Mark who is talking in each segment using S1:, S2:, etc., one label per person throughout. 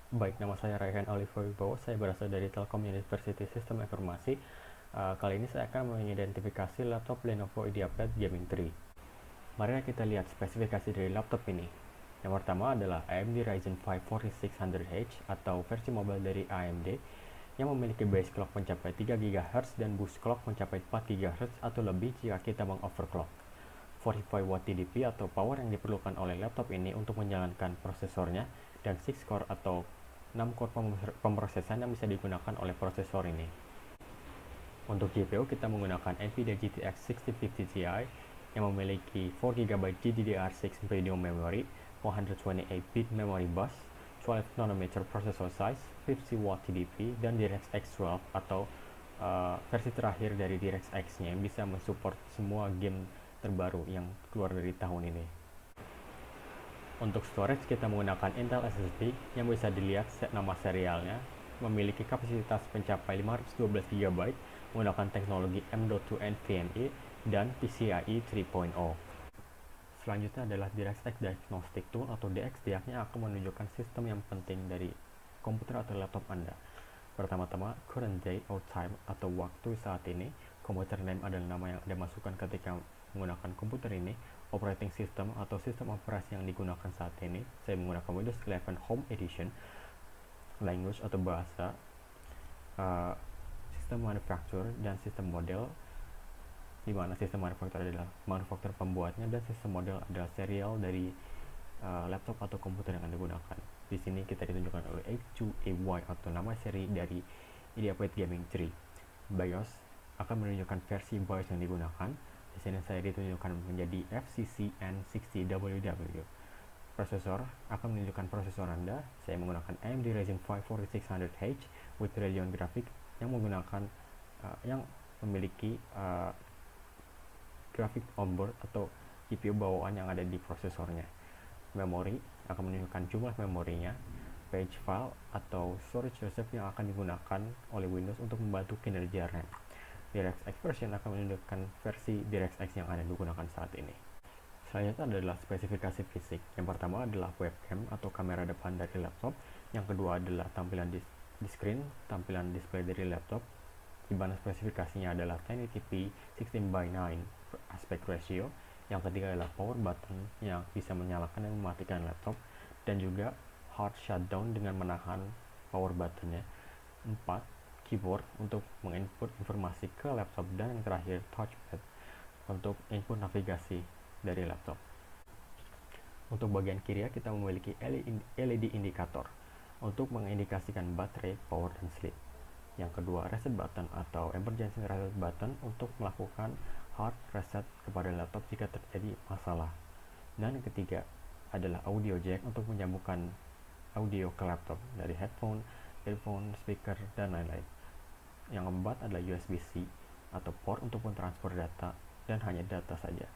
S1: Baik, nama saya Raihan Oliver Wibowo. Saya berasal dari Telkom University Sistem Informasi. Kali ini saya akan mengidentifikasi laptop Lenovo IdeaPad Gaming 3. Mari kita lihat spesifikasi dari laptop ini. Yang pertama adalah AMD Ryzen 5 4600H atau versi mobile dari AMD yang memiliki base clock mencapai 3 GHz dan boost clock mencapai 4 GHz atau lebih jika kita mengoverclock. 45 Watt TDP atau power yang diperlukan oleh laptop ini untuk menjalankan prosesornya, dan 6 core atau 6 core pemrosesan yang bisa digunakan oleh prosesor ini. Untuk GPU kita menggunakan NVIDIA GTX 1650 Ti yang memiliki 4 GB GDDR6 Medium Memory, 128-bit memory bus, 12 nanometer processor size, 50 Watt TDP, dan DirectX 12 atau versi terakhir dari DirectX-nya yang bisa mensupport semua game terbaru yang keluar dari tahun ini. Untuk storage kita menggunakan Intel SSD yang bisa dilihat nama serialnya memiliki kapasitas mencapai 512 GB menggunakan teknologi M.2 NVMe dan PCIe 3.0. Selanjutnya adalah DirectX Diagnostic Tool atau DXD yang akan menunjukkan sistem yang penting dari komputer atau laptop Anda. Pertama-tama, current date or time atau waktu saat ini. Computer name adalah nama yang Anda masukkan ketika menggunakan komputer ini. Operating system atau sistem operasi yang digunakan saat ini. Saya menggunakan Windows 11 Home Edition. Language atau bahasa. Sistem manufacturer dan sistem model, di mana sistem manufaktur adalah manufaktur pembuatnya dan sistem model adalah serial dari laptop atau komputer yang Anda gunakan. Di sini kita ditunjukkan oleh A2AY atau nama seri dari IdeaPad Gaming 3. BIOS akan menunjukkan versi BIOS yang digunakan. Di sini saya ditunjukkan menjadi FCC N60WW. Prosesor akan menunjukkan prosesor Anda. Saya menggunakan AMD Ryzen 5 4600H with Radeon Graphics yang menggunakan yang memiliki grafik onboard atau GPU bawaan yang ada di prosesornya. Memori akan menunjukkan jumlah memorinya. Page file atau storage reserve yang akan digunakan oleh Windows untuk membantu kinerja RAM. DirectX version akan menunjukkan versi DirectX yang Anda gunakan saat ini. Selanjutnya adalah spesifikasi fisik. Yang pertama adalah webcam atau kamera depan dari laptop. Yang kedua adalah tampilan di screen, tampilan display dari laptop, di mana spesifikasinya adalah 1080p 16:9 aspect ratio. Yang ketiga adalah power button yang bisa menyalakan dan mematikan laptop, dan juga hard shutdown dengan menahan power buttonnya. 4. Keyboard untuk menginput informasi ke laptop, dan yang terakhir touchpad untuk input navigasi dari laptop. Untuk bagian kiri kita memiliki LED indikator untuk mengindikasikan baterai, power, dan sleep. Yang kedua, reset button atau emergency reset button untuk melakukan hard reset kepada laptop jika terjadi masalah. Dan yang ketiga adalah audio jack untuk menyambungkan audio ke laptop dari headphone, earphone, speaker, dan lain-lain. Yang keempat adalah USB-C atau port untuk mentransfer data dan hanya data saja.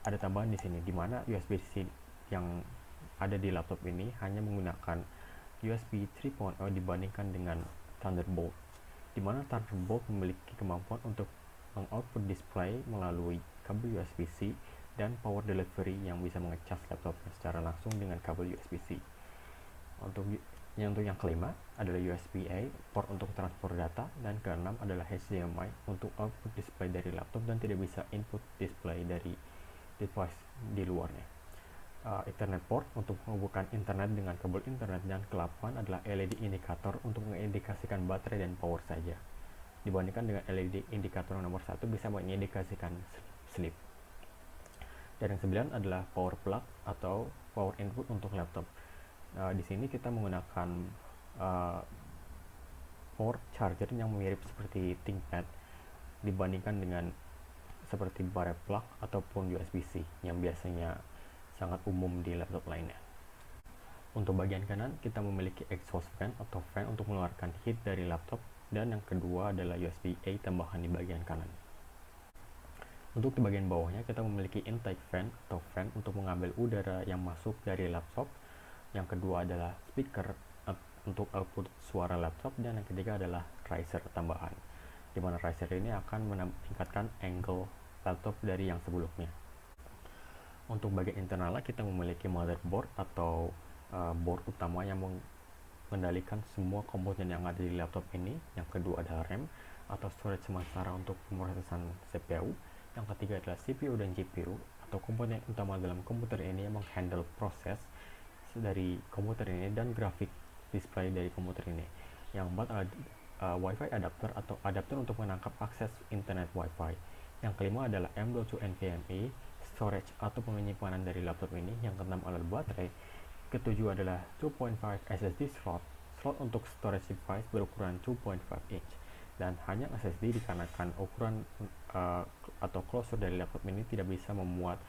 S1: Ada tambahan di sini di mana USB-C yang ada di laptop ini hanya menggunakan USB 3.0 dibandingkan dengan Thunderbolt, di mana Thunderbolt memiliki kemampuan untuk mengoutput display melalui kabel USB-C dan power delivery yang bisa mengecas laptopnya secara langsung dengan kabel USB-C. Untuk yang kelima adalah USB-A port untuk transfer data, dan keenam adalah HDMI untuk output display dari laptop dan tidak bisa input display dari device di luarnya. Ethernet port untuk menghubungkan internet dengan kabel internet, dan ke-8 adalah LED indikator untuk mengindikasikan baterai dan power saja, dibandingkan dengan LED indikator nomor 1 bisa mengindikasikan sleep. Dan yang 9 adalah power plug atau power input untuk laptop. Di sini kita menggunakan port charger yang mirip seperti ThinkPad dibandingkan dengan seperti bare plug ataupun USB-C yang biasanya sangat umum di laptop lainnya. Untuk bagian kanan kita memiliki exhaust fan atau fan untuk mengeluarkan heat dari laptop, dan yang kedua adalah USB-A tambahan di bagian kanan. Untuk di bagian bawahnya kita memiliki intake fan atau fan untuk mengambil udara yang masuk dari laptop. Yang kedua adalah speaker untuk output suara laptop, dan yang ketiga adalah riser tambahan, di mana riser ini akan meningkatkan angle laptop dari yang sebelumnya. Untuk bagian internalnya kita memiliki motherboard atau board utama yang mengendalikan semua komponen yang ada di laptop ini. Yang kedua adalah RAM atau storage sementara untuk pemrosesan CPU. Yang ketiga adalah CPU dan GPU atau komponen utama dalam komputer ini yang menghandle proses dari komputer ini dan grafik display dari komputer ini. Yang keempat adalah Wi-Fi adapter atau adapter untuk menangkap akses internet Wi-Fi. Yang kelima adalah M.2 NVMe storage atau penyimpanan dari laptop ini. Yang keenam adalah baterai. Ketujuh adalah 2.5 SSD slot untuk storage device berukuran 2.5 inch. Dan hanya SSD dikarenakan ukuran atau closure dari laptop ini tidak bisa memuat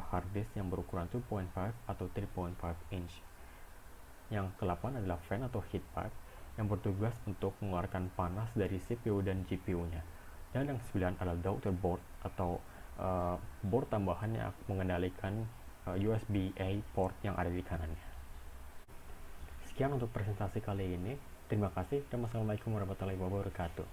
S1: hard disk yang berukuran 2.5 atau 3.5 inch. Yang ke-8 adalah fan atau heat pipe yang bertugas untuk mengeluarkan panas dari CPU dan GPU-nya. Dan yang ke-9 adalah daughter board atau board tambahan yang mengendalikan USB-A port yang ada di kanannya. Sekian untuk presentasi kali ini. Terima kasih dan wassalamualaikum warahmatullahi wabarakatuh.